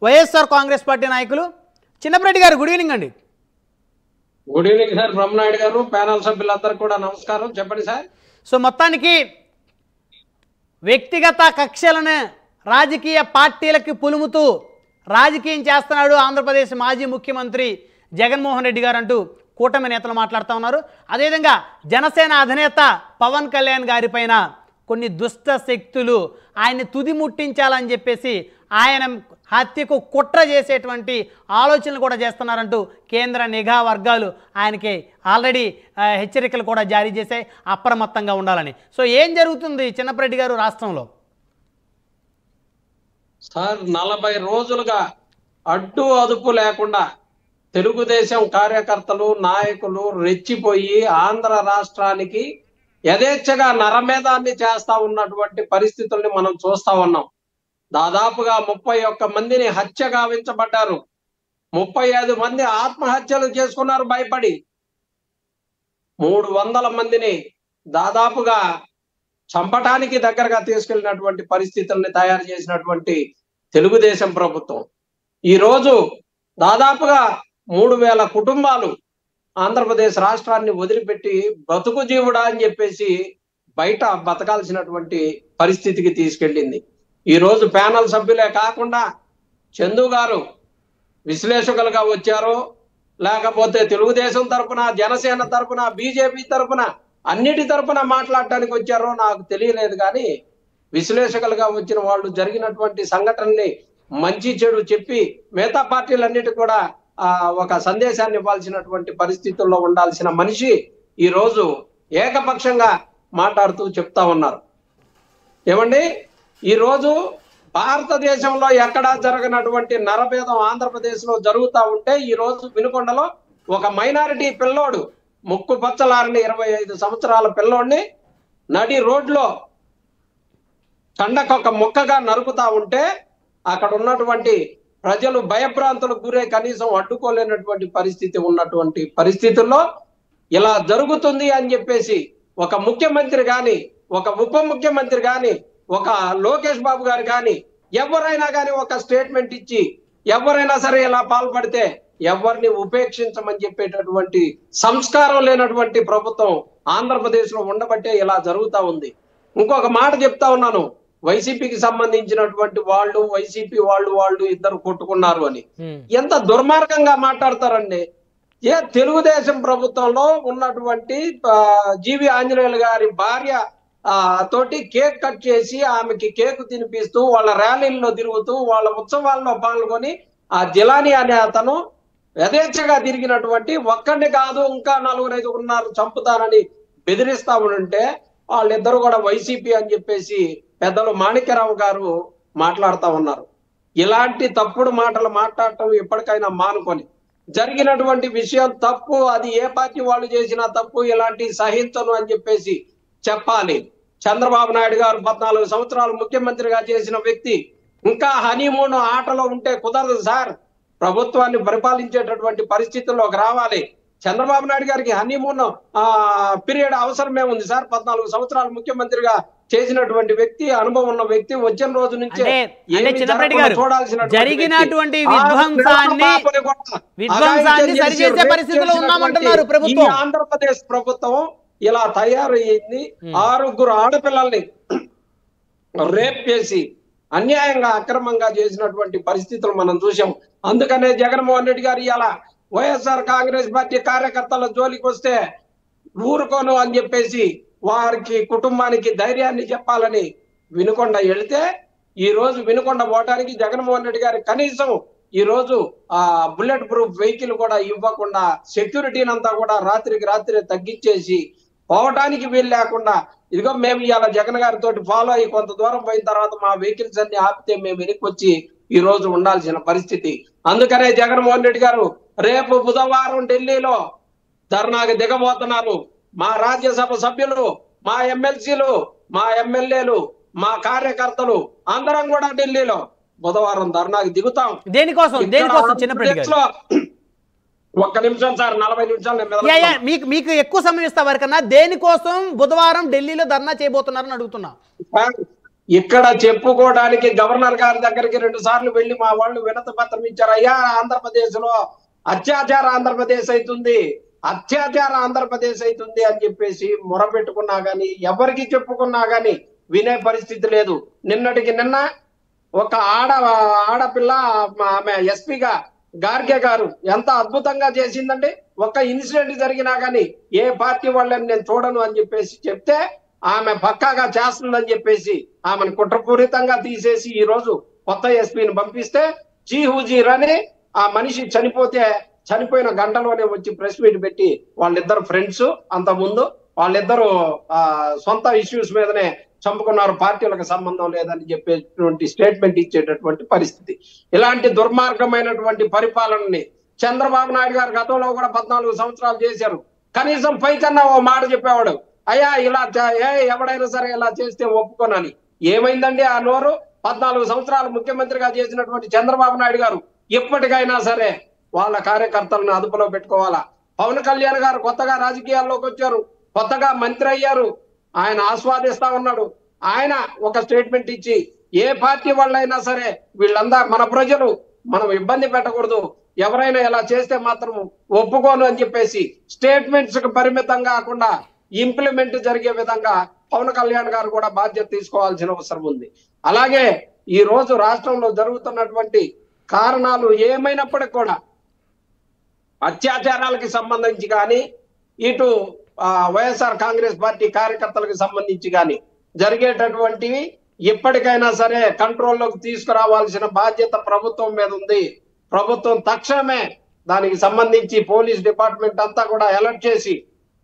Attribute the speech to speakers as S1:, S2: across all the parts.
S1: YSR Congress party నాయకులు చిన్నపరెడ్డి గారు. Good evening అండి.
S2: Good evening sir. బ్రహ్మనాయుడు గారు, ప్యానల్ సభ్యులందరికీ కూడా నమస్కారం. చెప్పండి సార్.
S1: సో మొత్తానికి వ్యక్తిగత కక్షలను రాజకీయ పార్టీలకి పులుముతూ రాజకీయం చేస్తున్నాడు ఆంధ్రప్రదేశ్ మాజీ ముఖ్యమంత్రి జగన్మోహన్ రెడ్డి గారు అంటూ కూటమి నేతలు మాట్లాడుతూ ఉన్నారు. అదేవిధంగా జనసేన అధినేత పవన్ కళ్యాణ్ గారిపైన కొన్ని దుష్ట శక్తులు ఆయన్ని తుది ముట్టించాలని చెప్పేసి ఆయన హత్యకు కుట్ర చేసేటువంటి ఆలోచనలు కూడా చేస్తున్నారంటూ కేంద్ర నిఘా వర్గాలు ఆయనకి ఆల్రెడీ హెచ్చరికలు కూడా జారీ చేశాయి, అప్రమత్తంగా ఉండాలని. సో ఏం జరుగుతుంది చిన్నపరెడ్డి గారు రాష్ట్రంలో?
S2: సార్, 40 రోజులుగా అడ్డు అదుపు లేకుండా తెలుగుదేశం కార్యకర్తలు, నాయకులు రెచ్చిపోయి ఆంధ్ర రాష్ట్రానికి యథేచ్ఛగా నరమేధాన్ని చేస్తా ఉన్నటువంటి పరిస్థితుల్ని మనం చూస్తా ఉన్నాం. దాదాపుగా 31 మందిని హత్య గావించబడ్డారు. 35 మంది ఆత్మహత్యలు చేసుకున్నారు భయపడి. 300 మందిని దాదాపుగా చంపటానికి దగ్గరగా తీసుకెళ్లినటువంటి పరిస్థితుల్ని తయారు చేసినటువంటి తెలుగుదేశం ప్రభుత్వం ఈరోజు దాదాపుగా 3000 కుటుంబాలు ఆంధ్రప్రదేశ్ రాష్ట్రాన్ని వదిలిపెట్టి బతుకు జీవుడా అని చెప్పేసి బయట బతకాల్సినటువంటి పరిస్థితికి తీసుకెళ్ళింది. ఈరోజు ప్యానల్ సభ్యులే కాకుండా చందు గారు విశ్లేషకులుగా వచ్చారో, లేకపోతే తెలుగుదేశం తరపున, జనసేన తరపున, బీజేపీ తరపున, అన్నిటి తరపున మాట్లాడటానికి వచ్చారో నాకు తెలియలేదు. కానీ విశ్లేషకులుగా వచ్చిన వాళ్ళు జరిగినటువంటి సంఘటనని మంచి చెడు చెప్పి మిగతా పార్టీలన్నిటి కూడా ఒక సందేశాన్ని ఇవ్వాల్సినటువంటి పరిస్థితుల్లో ఉండాల్సిన మనిషి ఈరోజు ఏకపక్షంగా మాట్లాడుతూ చెప్తా ఉన్నారు. ఏమండి, ఈరోజు భారతదేశంలో ఎక్కడా జరగనటువంటి నరభేదం ఆంధ్రప్రదేశ్ లో జరుగుతూ ఉంటే ఈరోజు వినుకొండలో ఒక మైనారిటీ పిల్లోడు, ముక్కు పచ్చలారని 25 సంవత్సరాల పిల్లోడిని నడి రోడ్లో కండకొక ముక్కగా నరుకుతా ఉంటే అక్కడ ఉన్నటువంటి ప్రజలు భయభ్రాంతులకు గురే కనీసం అడ్డుకోలేనటువంటి పరిస్థితి ఉన్నటువంటి పరిస్థితుల్లో ఇలా జరుగుతుంది అని చెప్పేసి ఒక ముఖ్యమంత్రి గాని, ఒక ఉప ముఖ్యమంత్రి గాని, ఒక లోకేష్ బాబు గారు కానీ ఎవరైనా కానీ ఒక స్టేట్మెంట్ ఇచ్చి ఎవరైనా సరే ఇలా పాల్పడితే ఎవరిని ఉపేక్షించమని చెప్పేటటువంటి సంస్కారం లేనటువంటి ప్రభుత్వం ఆంధ్రప్రదేశ్ లో ఉండబట్టే ఇలా జరుగుతా ఉంది. ఇంకొక మాట చెప్తా ఉన్నాను, వైసీపీకి సంబంధించినటువంటి వాళ్ళు, వైసీపీ వాళ్ళు ఇద్దరు కొట్టుకున్నారు అని ఎంత దుర్మార్గంగా మాట్లాడతారండి. తెలుగుదేశం ప్రభుత్వంలో ఉన్నటువంటి జీవి ఆంజనేయులు గారి భార్య తోటి కేక్ కట్ చేసి ఆమెకి కేక్ తినిపిస్తూ వాళ్ళ ర్యాలీల్లో తిరుగుతూ వాళ్ళ ఉత్సవాల్లో పాల్గొని ఆ జిలానీ అనే అతను యథేచ్ఛగా తిరిగినటువంటి ఒక్కడిని కాదు ఇంకా 4-5 ఉన్నారు చంపుతానని బెదిరిస్తా ఉంటే వాళ్ళిద్దరు కూడా వైసీపీ అని చెప్పేసి పెద్దలు మాణిక్యరావు గారు మాట్లాడుతూ ఉన్నారు. ఇలాంటి తప్పుడు మాటలు మాట్లాడటం ఎప్పటికైనా మానుకొని, జరిగినటువంటి విషయం తప్పు, అది ఏ పార్టీ వాళ్ళు చేసినా తప్పు, ఇలాంటి సహించను అని చెప్పేసి చెప్పాలి. చంద్రబాబు నాయుడు గారు 14 సంవత్సరాలు ముఖ్యమంత్రిగా చేసిన వ్యక్తి ఇంకా హనీమూన్ ఆటలో ఉంటే కుదరదు సార్. ప్రభుత్వాన్ని పరిపాలించేటటువంటి పరిస్థితుల్లోకి రావాలి. చంద్రబాబు నాయుడు గారికి హనీమూన్ పీరియడ్ అవసరమే ఉంది సార్. 14 సంవత్సరాలు ముఖ్యమంత్రిగా చేసినటువంటి వ్యక్తి, అనుభవం ఉన్న వ్యక్తి, వచ్చిన రోజు నుంచి
S1: జరిగినటువంటి విధ్వంసాన్ని సరిచేసే పరిస్థితిలో ఉన్నామంటున్నారు ప్రభుత్వం.
S2: ఆంధ్రప్రదేశ్ ప్రభుత్వం ఇలా తయారయ్యింది. 6 ఆడపిల్లల్ని రేప్ చేసి అన్యాయంగా అక్రమంగా చేసినటువంటి పరిస్థితులు మనం చూసాం. అందుకనే జగన్మోహన్ రెడ్డి గారు ఇలా వైఎస్ఆర్ కాంగ్రెస్ పార్టీ కార్యకర్తల జోలికి వస్తే ఊరుకోను అని చెప్పేసి వారికి కుటుంబానికి ధైర్యాన్ని చెప్పాలని వినుకొండ వెళితే ఈ రోజు వినుకొండ పోవటానికి జగన్మోహన్ రెడ్డి గారి కనీసం ఈ రోజు బుల్లెట్ ప్రూఫ్ వెహికల్ కూడా ఇవ్వకుండా సెక్యూరిటీని అంతా కూడా రాత్రికి రాత్రి తగ్గించేసి పోవటానికి వీలు లేకుండా, ఇదిగో మేము ఇవాళ జగన్ గారితో ఫాలో అయ్యి కొంత దూరం పోయిన తర్వాత మా వెహికల్స్ అన్ని ఆపితే మేము వెనక్కి వచ్చి ఈ రోజు ఉండాల్సిన పరిస్థితి. అందుకనే జగన్మోహన్ రెడ్డి గారు రేపు బుధవారం ఢిల్లీలో ధర్నాకి దిగబోతున్నారు. మా రాజ్యసభ సభ్యులు, మా ఎమ్మెల్సీలు, మా ఎమ్మెల్యేలు, మా కార్యకర్తలు అందరం కూడా ఢిల్లీలో బుధవారం ధర్నాకి దిగుతాం.
S1: దేనికోసం చిన్నపరెడ్డి గారు?
S2: ఒక్క నిమిషం సార్, 40 నిమిషాలు
S1: మీకు ఎక్కువ సమయం ఇస్తా వారికన్నా. దేనికోసం బుధవారం ఢిల్లీలో ధర్నా చేయబోతున్నారని అడుగుతున్నా.
S2: ఇక్కడ చెప్పుకోవడానికి గవర్నర్ గారి దగ్గరికి 2 సార్లు వెళ్లి మా వాళ్ళు వినతి పత్రం ఇచ్చారు. అయ్యా, ఆంధ్రప్రదేశ్ లో అత్యాచార ఆంధ్రప్రదేశ్ అవుతుంది అని చెప్పేసి మొరపెట్టుకున్నా గాని, ఎవరికి చెప్పుకున్నా గాని వినే పరిస్థితి లేదు. నిన్నటికి నిన్న ఒక ఆడపిల్ల ఆమె ఎస్పీగా గార్గే గారు ఎంత అద్భుతంగా చేసిందంటే, ఒక్క ఇన్సిడెంట్ జరిగినా గానీ ఏ పార్టీ వాళ్ళని నేను చూడను అని చెప్పేసి చెప్తే ఆమె పక్కాగా చేస్తుందని చెప్పేసి ఆమెను కుట్రపూరితంగా తీసేసి ఈ రోజు కొత్త ఎస్పీని పంపిస్తే జీహుజీర్ అని ఆ మనిషి చనిపోయిన గంటలోనే వచ్చి ప్రెస్ మీట్ పెట్టి వాళ్ళిద్దరు ఫ్రెండ్స్, అంత ముందు వాళ్ళిద్దరు సొంత ఇష్యూస్ మీదనే చంపుకున్నారు, పార్టీలకు సంబంధం లేదని చెప్పేటువంటి స్టేట్మెంట్ ఇచ్చేటటువంటి పరిస్థితి. ఇలాంటి దుర్మార్గమైనటువంటి పరిపాలనని చంద్రబాబు నాయుడు గారు గతంలో కూడా 14 సంవత్సరాలు చేశారు. కనీసం పైకన్నా ఓ మాట చెప్పేవాడు, అయ్యా ఇలా ఎవడైనా సరే ఇలా చేస్తే ఒప్పుకోనని. ఏమైందండి ఆ నోరు? 14 సంవత్సరాలు ముఖ్యమంత్రిగా చేసినటువంటి చంద్రబాబు నాయుడు గారు ఎప్పటికైనా సరే వాళ్ళ కార్యకర్తలను అదుపులో పెట్టుకోవాలా. పవన్ కళ్యాణ్ గారు కొత్తగా రాజకీయాల్లోకి వచ్చారు, కొత్తగా మంత్రి అయ్యారు, ఆయన ఆస్వాదిస్తా ఉన్నాడు. ఆయన ఒక స్టేట్మెంట్ ఇచ్చి ఏ పార్టీ వాళ్ళైనా సరే వీళ్ళందరూ మన ప్రజలు మనం ఇబ్బంది పెట్టకూడదు, ఎవరైనా ఇలా చేస్తే మాత్రం ఒప్పుకోను అని చెప్పేసి స్టేట్మెంట్స్ కు పరిమితం కాకుండా ఇంప్లిమెంట్ జరిగే విధంగా పవన్ కళ్యాణ్ గారు కూడా బాధ్యత తీసుకోవాల్సిన అవసరం ఉంది. అలాగే ఈ రోజు రాష్ట్రంలో జరుగుతున్నటువంటి కారణాలు ఏమైనప్పటికీ కూడా అత్యాచారాలకి సంబంధించి కానీ, ఇటు వైఎస్ఆర్ కాంగ్రెస్ పార్టీ కార్యకర్తలకు సంబంధించి కానీ జరిగేటటువంటివి ఎప్పటికైనా సరే కంట్రోల్లోకి తీసుకురావాల్సిన బాధ్యత ప్రభుత్వం మీద ఉంది. ప్రభుత్వం తక్షణమే దానికి సంబంధించి పోలీస్ డిపార్ట్మెంట్ అంతా కూడా అలర్ట్ చేసి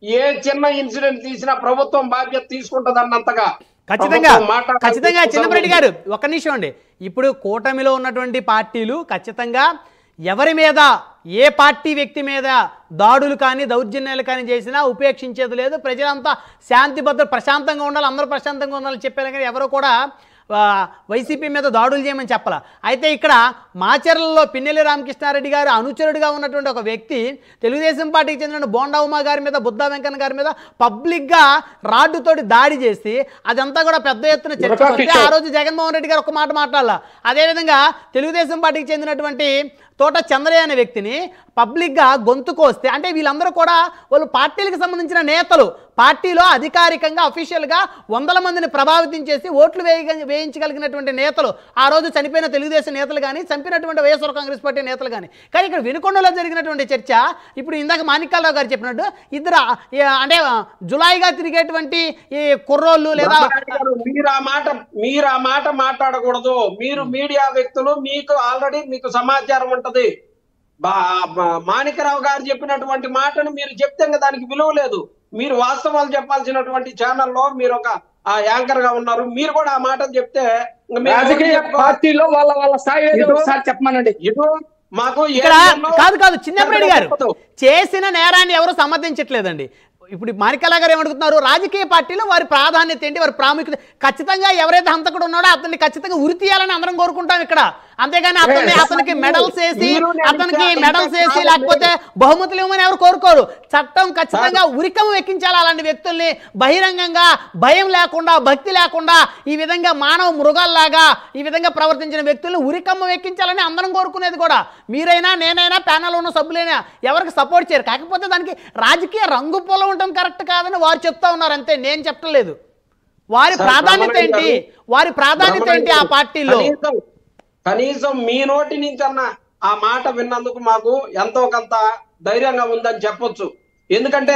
S2: ఏ చిన్న ఇన్సిడెంట్ తీసినా ప్రభుత్వం బాధ్యత తీసుకుంటది అన్నంతగా
S1: ఖచ్చితంగా చిన్నపరెడ్డి గారు ఒక్క నిమిషం అండి. ఇప్పుడు కూటమిలో ఉన్నటువంటి పార్టీలు ఖచ్చితంగా ఎవరి మీద, ఏ పార్టీ వ్యక్తి మీద దాడులు కానీ దౌర్జన్యాలు కానీ చేసినా ఉపేక్షించేది లేదు. ప్రజలంతా శాంతి భద్రత ప్రశాంతంగా ఉండాలి, అందరూ ప్రశాంతంగా ఉండాలని చెప్పారు కానీ ఎవరు కూడా వైసీపీ మీద దాడులు చేయమని చెప్పాల. అయితే ఇక్కడ మాచర్లలో పిన్నెల్లి రామకృష్ణారెడ్డి గారు అనుచరుడిగా ఉన్నటువంటి ఒక వ్యక్తి తెలుగుదేశం పార్టీకి చెందిన బోండా ఉమా గారి మీద, బుద్ధా వెంకన్న గారి మీద పబ్లిక్గా రాడ్డుతోటి దాడి చేసి అదంతా కూడా పెద్ద ఎత్తున చర్చ వస్తే ఆ రోజు జగన్మోహన్ రెడ్డి గారు ఒక మాట మాట్లాడాల. అదేవిధంగా తెలుగుదేశం పార్టీకి చెందినటువంటి తోట చంద్రయ్య అనే వ్యక్తిని పబ్లిక్గా గొంతు కోస్తే, అంటే వీళ్ళందరూ కూడా వాళ్ళు పార్టీలకు సంబంధించిన నేతలు, పార్టీలో అధికారికంగా అఫీషియల్గా 100 మందిని ప్రభావితం చేసి ఓట్లు వేయించగలిగినటువంటి నేతలు ఆ రోజు చనిపోయిన తెలుగుదేశం నేతలు కానీ, చంపినటువంటి వైఎస్ఆర్ కాంగ్రెస్ పార్టీ నేతలు కానీ. కానీ ఇక్కడ వినుకొండలో జరిగినటువంటి చర్చ ఇప్పుడు ఇందాక మాణిక్యాలరావు గారు చెప్పినట్టు ఇద్దరు అంటే జులాయిగా తిరిగేటువంటి ఈ కుర్రోళ్ళు లేదా
S2: మీరు ఆ మాట మాట్లాడకూడదు. మీరు మీడియా వ్యక్తులు, మీకు ఆల్రెడీ మీకు సమాచారం ఉంటది. మాణిక్యరావు గారు చెప్పినటువంటి మాటను మీరు చెప్తే దానికి విలువ లేదు. మీరు వాస్తవాలు చెప్పాల్సినటువంటి ఛానల్లో మీరు ఒక యాంకర్ గా ఉన్నారు, మీరు కూడా ఆ మాటలు చెప్తే
S3: రాజకీయ పార్టీలో వాళ్ళ స్థాయి చెప్పమనండి.
S2: ఇటు మాకు
S1: కాదు చిన్నపరెడ్డి గారు చేసిన నేరాన్ని ఎవరు సమర్థించట్లేదండి. ఇప్పుడు మాణిక్యాల గారు ఏమడుగుతున్నారు, రాజకీయ పార్టీలో వారి ప్రాధాన్యత ఏంటి, వారి ప్రాముఖ్యత, ఖచ్చితంగా ఎవరైతే హంతకుడు ఉన్నాడో అతన్ని ఖచ్చితంగా ఉరి తీయాలని అందరం కోరుకుంటాం ఇక్కడ. అంతేగాని అతనికి మెడల్స్ వేసి లేకపోతే బహుమతులు ఇవ్వమని ఎవరు కోరుకోరు. చట్టం ఖచ్చితంగా ఉరికము ఎక్కించాలి అలాంటి వ్యక్తుల్ని. బహిరంగంగా భయం లేకుండా, భక్తి లేకుండా ఈ విధంగా మానవ మృగాల్లాగా ఈ విధంగా ప్రవర్తించిన వ్యక్తుల్ని ఉరికమ్మ ఎక్కించాలని అందరం కోరుకునేది కూడా. మీరైనా, నేనైనా, ప్యానల్ ఉన్న సభ్యులైనా ఎవరికి సపోర్ట్ చేయరు. కాకపోతే దానికి రాజకీయ రంగు పొలం ఉండటం కరెక్ట్ కాదని వారు చెప్తా ఉన్నారు అంతే, నేను చెప్పలేదు. వారి ప్రాధాన్యత ఏంటి ఆ పార్టీలో?
S2: కనీసం మీ నోటి నుంచన్నా ఆ మాట విన్నందుకు మాకు ఎంతో కొంత ధైర్యంగా ఉందని చెప్పొచ్చు. ఎందుకంటే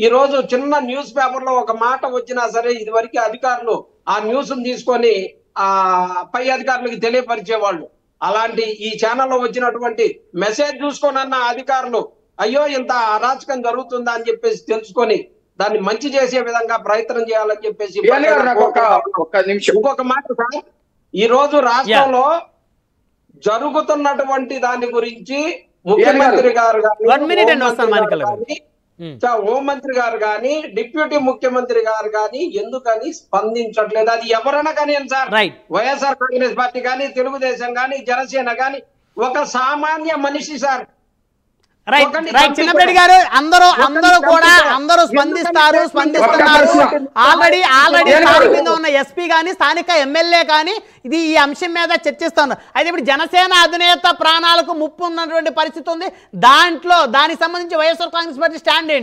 S2: ఈ రోజు చిన్న న్యూస్ పేపర్ లో ఒక మాట వచ్చినా సరే ఇదివరకు అధికారులు ఆ న్యూస్ తీసుకొని పై అధికారులకు తెలియపరిచేవాళ్ళు. అలాంటి ఈ ఛానల్లో వచ్చినటువంటి మెసేజ్ చూసుకోనన్న అధికారులు అయ్యో ఇంత అరాచకం జరుగుతుందా అని చెప్పేసి తెలుసుకొని దాన్ని మంచి చేసే విధంగా ప్రయత్నం చేయాలని చెప్పేసి ఇంకొక మాట సార్, ఈ రోజు రాష్ట్రంలో జరుగుతున్నటువంటి దాని గురించి ముఖ్యమంత్రి గారు కానీ, హోంమంత్రి గారు కానీ, డిప్యూటీ ముఖ్యమంత్రి గారు కానీ ఎందుకని స్పందించట్లేదు? అది ఎవరైనా కానీ సార్, వైఎస్ఆర్ కాంగ్రెస్ పార్టీ కానీ, తెలుగుదేశం కానీ, జనసేన కానీ, ఒక సామాన్య మనిషి సార్,
S1: రైట్ చిన్నప్పటి గారు అందరూ కూడా స్పందిస్తున్నారు ఆల్రెడీ స్థానికంగా ఉన్న ఎస్పీ కానీ స్థానిక ఎమ్మెల్యే కానీ ఈ అంశం మీద చర్చిస్తున్నారు. అయితే ఇప్పుడు జనసేన అధినేత ప్రాణాలకు ముప్పు ఉన్నటువంటి పరిస్థితి ఉంది. దానికి సంబంధించి వైఎస్ఆర్ కాంగ్రెస్ పార్టీ స్టాండ్ ఏంటి?